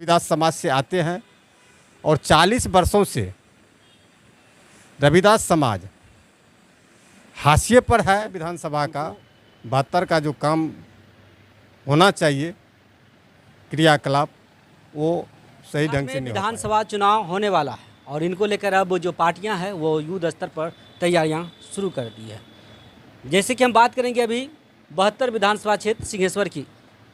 रविदास समाज से आते हैं और 40 वर्षों से रविदास समाज हाशिए पर है। विधानसभा का 72 का जो काम होना चाहिए क्रियाकलाप वो सही ढंग से नहीं हो विधानसभा चुनाव होने वाला है और इनको लेकर अब जो पार्टियां हैं वो युद्ध स्तर पर तैयारियां शुरू कर दी है। जैसे कि हम बात करेंगे अभी 72 विधानसभा क्षेत्र सिंहेश्वर की।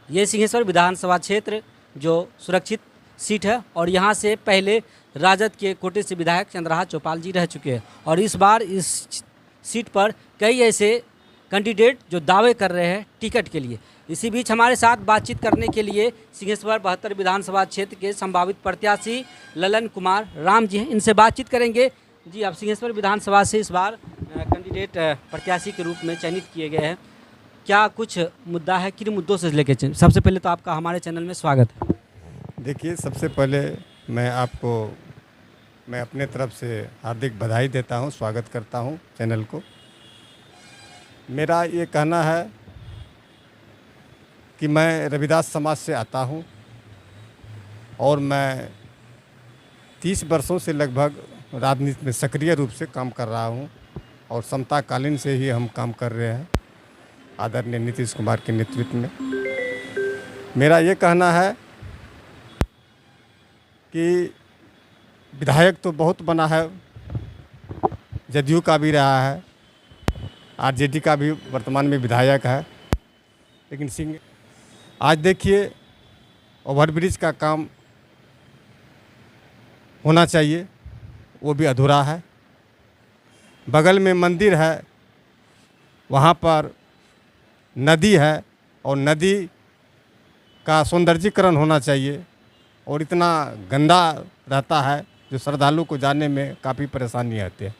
ये सिंहेश्वर विधानसभा क्षेत्र जो सुरक्षित सीट है और यहाँ से पहले राजद के कोटे से विधायक चंद्रहास चौपाल जी रह चुके हैं और इस बार इस सीट पर कई ऐसे कैंडिडेट जो दावे कर रहे हैं टिकट के लिए। इसी बीच हमारे साथ बातचीत करने के लिए सिंहेश्वर 72 विधानसभा क्षेत्र के संभावित प्रत्याशी ललन कुमार राम जी हैं। इनसे बातचीत करेंगे। जी, आप सिंहेश्वर विधानसभा से इस बार कैंडिडेट प्रत्याशी के रूप में चयनित किए गए हैं। क्या कुछ मुद्दा है, किन मुद्दों से लेके सबसे पहले तो आपका हमारे चैनल में स्वागत है। देखिए, सबसे पहले मैं अपने तरफ से हार्दिक बधाई देता हूं, स्वागत करता हूं चैनल को। मेरा ये कहना है कि मैं रविदास समाज से आता हूं और मैं 30 वर्षों से लगभग राजनीति में सक्रिय रूप से काम कर रहा हूं और समताकालीन से ही हम काम कर रहे हैं आदरणीय नीतीश कुमार के नेतृत्व में। मेरा ये कहना है कि विधायक तो बहुत बना है, जदयू का भी रहा है, आरजेडी का भी वर्तमान में विधायक है, लेकिन आज देखिए ओवरब्रिज का काम होना चाहिए, वो भी अधूरा है। बगल में मंदिर है, वहाँ पर नदी है और नदी का सौंदर्यीकरण होना चाहिए और इतना गंदा रहता है जो श्रद्धालु को जाने में काफ़ी परेशानी आती है।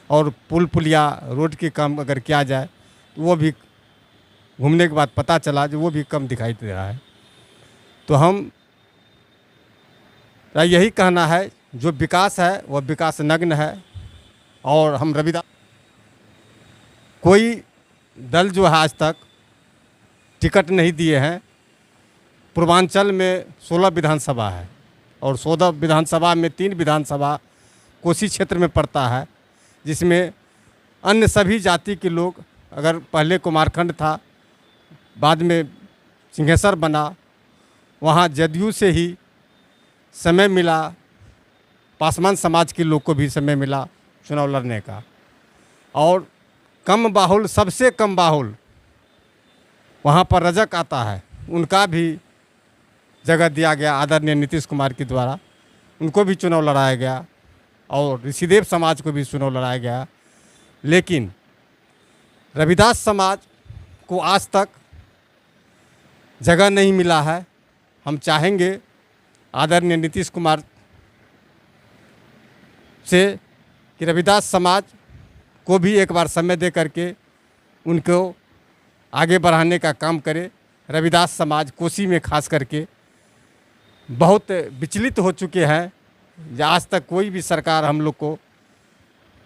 और पुल पुलिया रोड के काम अगर किया जाए तो वो भी घूमने के बाद पता चला जो वो भी कम दिखाई दे रहा है। तो हम यही कहना है, जो विकास है वह विकास नग्न है और हम रविदास कोई दल जो है आज तक टिकट नहीं दिए हैं। पूर्वांचल में 16 विधानसभा है और 16 विधानसभा में 3 विधानसभा कोसी क्षेत्र में पड़ता है, जिसमें अन्य सभी जाति के लोग, अगर पहले कुमारखंड था, बाद में सिंहेश्वर बना, वहाँ जदयू से ही समय मिला, पासवान समाज के लोग को भी समय मिला चुनाव लड़ने का। और कम बाहुल, सबसे कम बाहुल वहाँ पर रजक आता है, उनका भी जगह दिया गया आदरणीय नीतीश कुमार के द्वारा, उनको भी चुनाव लड़ाया गया और ऋषिदेव समाज को भी चुनाव लड़ाया गया। लेकिन रविदास समाज को आज तक जगह नहीं मिला है। हम चाहेंगे आदरणीय नीतीश कुमार से कि रविदास समाज को भी एक बार समय दे करके उनको आगे बढ़ाने का काम करे। रविदास समाज कोसी में खास करके बहुत विचलित हो चुके हैं। आज तक कोई भी सरकार हम लोग को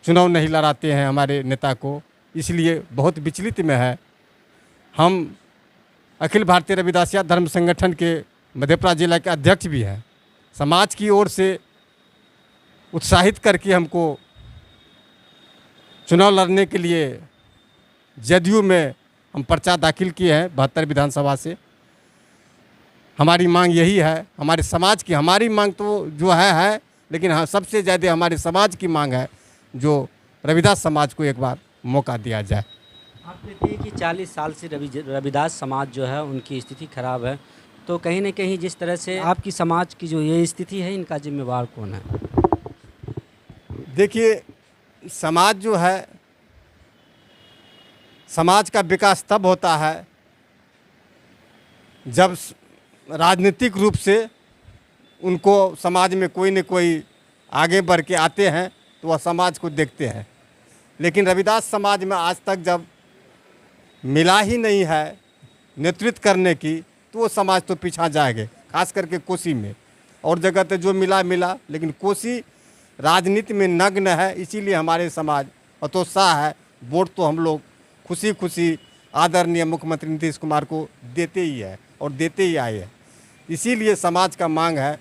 चुनाव नहीं लड़ाते हैं, हमारे नेता को, इसलिए बहुत विचलित में है। हम अखिल भारतीय रविदासिया धर्म संगठन के मधेपुरा जिला के अध्यक्ष भी हैं। समाज की ओर से उत्साहित करके हमको चुनाव लड़ने के लिए जदयू में हम पर्चा दाखिल किए हैं 72 विधानसभा से। हमारी मांग यही है, हमारे समाज की, हमारी मांग तो जो है, लेकिन हाँ, सबसे ज़्यादा हमारे समाज की मांग है जो रविदास समाज को एक बार मौका दिया जाए। आप कहते हैं कि 40 साल से रविदास समाज जो है उनकी स्थिति खराब है, तो कहीं ना कहीं जिस तरह से आपकी समाज की जो ये स्थिति है, इनका जिम्मेवार कौन है? देखिए, समाज जो है, समाज का विकास तब होता है जब राजनीतिक रूप से उनको समाज में कोई न कोई आगे बढ़ के आते हैं तो वह समाज को देखते हैं। लेकिन रविदास समाज में आज तक जब मिला ही नहीं है नेतृत्व करने की, तो वो समाज तो पीछा जाएंगे। खास करके कोसी में, और जगह तो जो मिला, लेकिन कोसी राजनीति में नग्न है। इसीलिए हमारे समाज हतोत्साह है। वोट तो हम लोग खुशी खुशी आदरणीय मुख्यमंत्री नीतीश कुमार को देते ही है और देते ही आए हैं। इसीलिए समाज का मांग है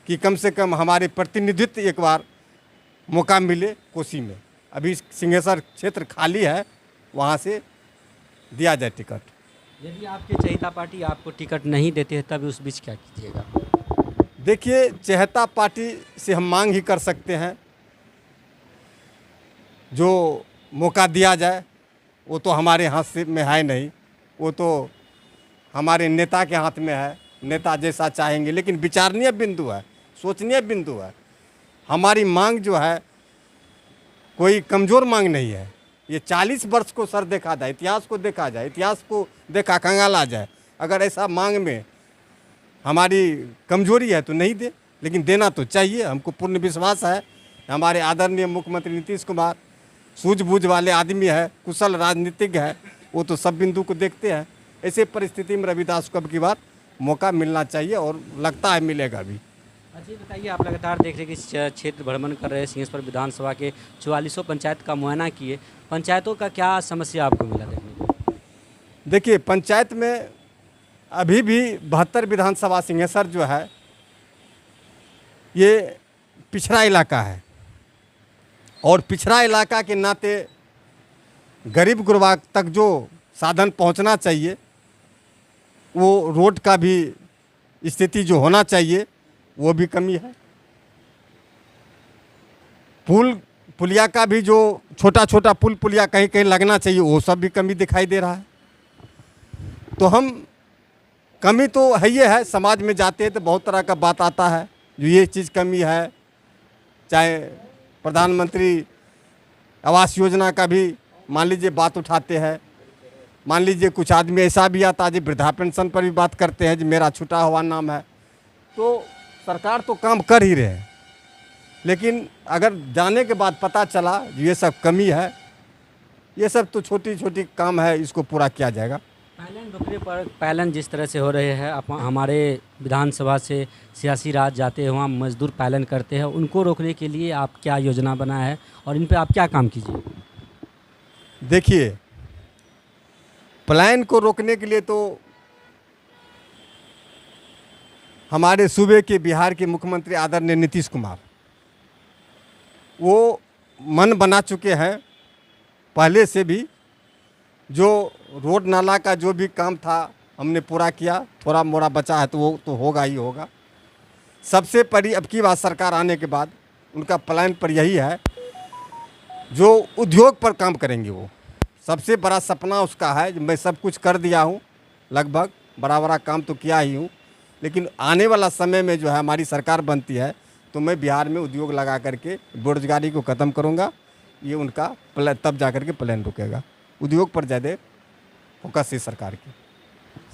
कि कम से कम हमारे प्रतिनिधित्व एक बार मौका मिले कोसी में। अभी सिंहेश्वर क्षेत्र खाली है, वहाँ से दिया जाए टिकट। यदि आपके चहिता पार्टी आपको टिकट नहीं देते हैं तब उस बीच क्या कीजिएगा? देखिए, चहेता पार्टी से हम मांग ही कर सकते हैं, जो मौका दिया जाए वो तो हमारे हाथ से में है नहीं, वो तो हमारे नेता के हाथ में है। नेता जैसा चाहेंगे, लेकिन विचारणीय बिंदु है, सोचनीय बिंदु है। हमारी मांग जो है कोई कमज़ोर मांग नहीं है। ये 40 वर्ष को सर देखा जाए, इतिहास को देखा जाए, इतिहास को देखा कंगाला जाए। अगर ऐसा मांग में हमारी कमजोरी है तो नहीं दे, लेकिन देना तो चाहिए। हमको पूर्ण विश्वास है हमारे आदरणीय मुख्यमंत्री नीतीश कुमार सूझबूझ वाले आदमी है, कुशल राजनीतिज्ञ है, वो तो सब बिंदु को देखते हैं। ऐसे परिस्थिति में रविदास को अब की बार मौका मिलना चाहिए और लगता है मिलेगा भी। अच्छा, बताइए, आप लगातार देख रहे हैं कि क्षेत्र भ्रमण कर रहे हैं, सिंहेश्वर विधानसभा के 4400 पंचायत का मुआयना किए। पंचायतों का क्या समस्या आपको मिला देखने को? देखिए, पंचायत में अभी भी 72 विधानसभा सिंहेश्वर जो है ये पिछड़ा इलाका है, और पिछड़ा इलाका के नाते गरीब गुरबा तक जो साधन पहुंचना चाहिए, वो रोड का भी स्थिति जो होना चाहिए वो भी कमी है। पुलिया का भी जो छोटा छोटा पुलिया कहीं कहीं लगना चाहिए, वो सब भी कमी दिखाई दे रहा है। तो हम कमी तो है ही है, समाज में जाते हैं तो बहुत तरह का बात आता है जो ये चीज़ कमी है। चाहे प्रधानमंत्री आवास योजना का भी मान लीजिए बात उठाते हैं, मान लीजिए कुछ आदमी ऐसा भी आता है जो वृद्धा पेंशन पर भी बात करते हैं जो मेरा छूटा हुआ नाम है। तो सरकार तो काम कर ही रहे हैं, लेकिन अगर जाने के बाद पता चला ये सब कमी है, ये सब तो छोटी छोटी काम है, इसको पूरा किया जाएगा। पैलन रुकने पर पैलन जिस तरह से हो रहे हैं, हमारे विधानसभा से सियासी राज जाते हैं, वहाँ मजदूर पैलन करते हैं, उनको रोकने के लिए आप क्या योजना बनाए है और इन पे आप क्या काम कीजिए? देखिए, पलायन को रोकने के लिए तो हमारे सूबे के बिहार के मुख्यमंत्री आदरणीय नीतीश कुमार वो मन बना चुके हैं पहले से भी। जो रोड नाला का जो भी काम था हमने पूरा किया, थोड़ा मोड़ा बचा है तो वो तो होगा ही होगा। सबसे बड़ी अब की बात सरकार आने के बाद उनका प्लान पर यही है, जो उद्योग पर काम करेंगे। वो सबसे बड़ा सपना उसका है कि मैं सब कुछ कर दिया हूँ, लगभग बड़ा काम तो किया ही हूँ, लेकिन आने वाला समय में जो है हमारी सरकार बनती है तो मैं बिहार में उद्योग लगा करके बेरोजगारी को ख़त्म करूँगा। ये उनका प्लान, तब जा कर के प्लान रुकेगा। उद्योग पर ज़्यादा फोकस है सरकार की।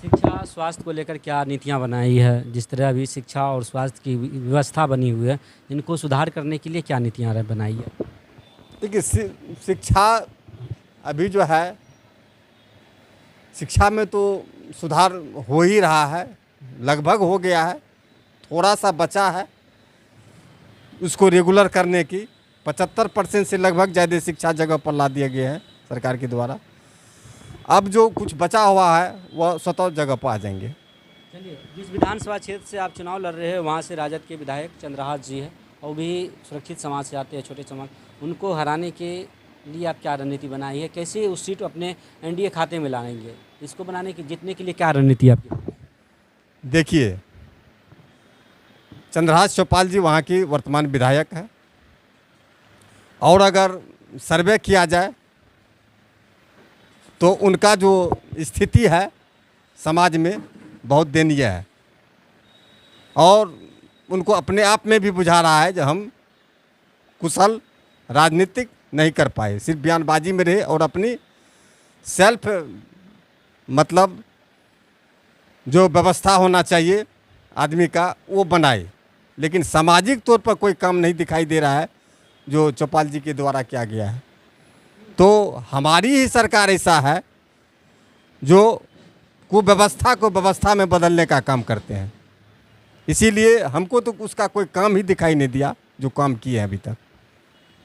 शिक्षा स्वास्थ्य को लेकर क्या नीतियाँ बनाई है? जिस तरह अभी शिक्षा और स्वास्थ्य की व्यवस्था बनी हुई है, इनको सुधार करने के लिए क्या नीतियाँ बनाई है? देखिए, शिक्षा अभी जो है शिक्षा में तो सुधार हो ही रहा है, लगभग हो गया है, थोड़ा सा बचा है उसको रेगुलर करने की। 75% से लगभग ज़्यादा शिक्षा जगह पर ला दिए गए हैं सरकार के द्वारा। अब जो कुछ बचा हुआ है वह स्वतः जगह पर आ जाएंगे। चलिए, जिस विधानसभा क्षेत्र से आप चुनाव लड़ रहे हैं वहाँ से राजद के विधायक चंद्रहास जी हैं और भी सुरक्षित समाज से आते हैं, छोटे समाज, उनको हराने के लिए आप क्या रणनीति बनाई है? कैसे उस सीट अपने एनडीए खाते में लाएंगे? इसको बनाने की जीतने के लिए क्या रणनीति आपकी? देखिए, चंद्रहास चौपाल जी वहाँ की वर्तमान विधायक है, और अगर सर्वे किया जाए तो उनका जो स्थिति है समाज में बहुत दयनीय है, और उनको अपने आप में भी बुझा रहा है जो हम कुशल राजनीतिक नहीं कर पाए, सिर्फ बयानबाजी में रहे और अपनी सेल्फ मतलब जो व्यवस्था होना चाहिए आदमी का वो बनाए, लेकिन सामाजिक तौर पर कोई काम नहीं दिखाई दे रहा है जो चौपाल जी के द्वारा किया गया है। तो हमारी ही सरकार ऐसा है जो कुव्यवस्था को व्यवस्था में बदलने का काम करते हैं, इसीलिए हमको तो उसका कोई काम ही दिखाई नहीं दिया जो काम किए हैं अभी तक।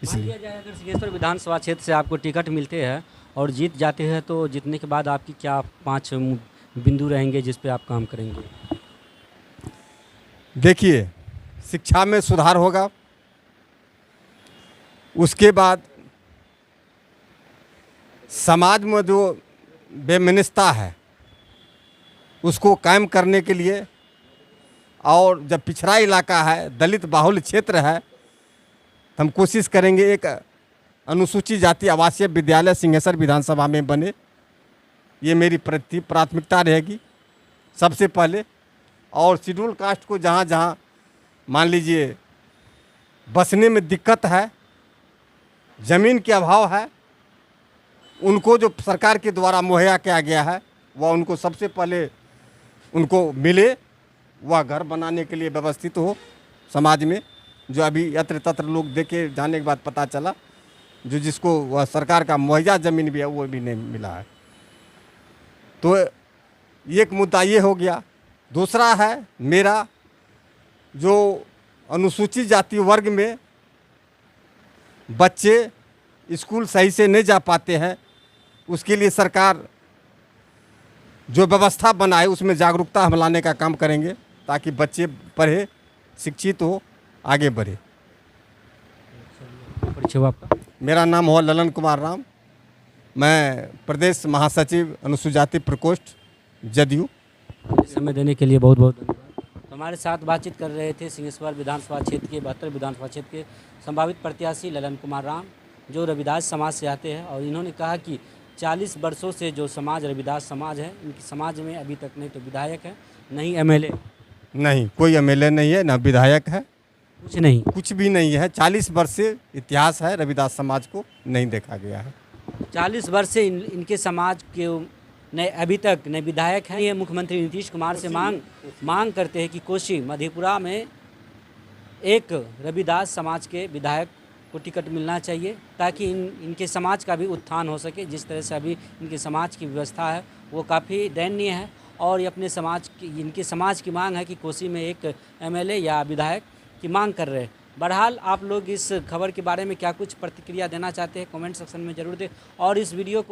इसलिए अगर सिंहेश्वर विधानसभा क्षेत्र से आपको टिकट मिलते हैं और जीत जाते हैं तो जीतने के बाद आपकी क्या 5 बिंदु रहेंगे जिस पे आप काम करेंगे? देखिए, शिक्षा में सुधार होगा, उसके बाद समाज में जो बेमिनिस्ता है उसको कायम करने के लिए, और जब पिछड़ा इलाका है, दलित बाहुल्य क्षेत्र है, तो हम कोशिश करेंगे एक अनुसूचित जाति आवासीय विद्यालय सिंहेश्वर विधानसभा में बने। ये मेरी प्राथमिकता रहेगी सबसे पहले। और शेड्यूल कास्ट को जहाँ जहाँ मान लीजिए बसने में दिक्कत है, ज़मीन के अभाव है, उनको जो सरकार के द्वारा मुहैया किया गया है वह उनको सबसे पहले उनको मिले, वह घर बनाने के लिए व्यवस्थित हो समाज में। जो अभी यत्र तत्र लोग देखे जाने के बाद पता चला जो जिसको वह सरकार का मुहैया ज़मीन भी है वो भी नहीं मिला है। तो एक मुद्दा ये हो गया। दूसरा है मेरा जो अनुसूचित जाति वर्ग में बच्चे स्कूल सही से नहीं जा पाते हैं, उसके लिए सरकार जो व्यवस्था बनाए उसमें जागरूकता हम लाने का काम करेंगे ताकि बच्चे पढ़े, शिक्षित हो, आगे बढ़े। परिचय आपका? मेरा नाम हुआ ललन कुमार राम, मैं प्रदेश महासचिव अनुसूचित जाति प्रकोष्ठ जदयू। समय देने के लिए बहुत बहुत धन्यवाद। तो हमारे साथ बातचीत कर रहे थे सिंहेश्वर विधानसभा क्षेत्र के 72 विधानसभा क्षेत्र के संभावित प्रत्याशी ललन कुमार राम, जो रविदास समाज से आते हैं। और इन्होंने कहा कि 40 वर्षों से जो समाज रविदास समाज है, इनकी समाज में अभी तक नहीं तो विधायक है, नहीं एमएलए, नहीं कोई एमएलए नहीं है, ना विधायक है, कुछ नहीं, कुछ भी नहीं है। 40 वर्ष से इतिहास है, रविदास समाज को नहीं देखा गया है। 40 वर्ष से इनके समाज के न अभी तक न विधायक हैं। ये मुख्यमंत्री नीतीश कुमार से मांग करते हैं कि कोसी मधेपुरा में एक रविदास समाज के विधायक को टिकट मिलना चाहिए ताकि इनके समाज का भी उत्थान हो सके। जिस तरह से अभी इनके समाज की व्यवस्था है वो काफ़ी दयनीय है, और ये अपने इनके समाज की मांग है कि कोसी में एक एमएलए या विधायक की मांग कर रहे हैं। बहरहाल आप लोग इस खबर के बारे में क्या कुछ प्रतिक्रिया देना चाहते हैं कमेंट सेक्शन में ज़रूर दें, और इस वीडियो को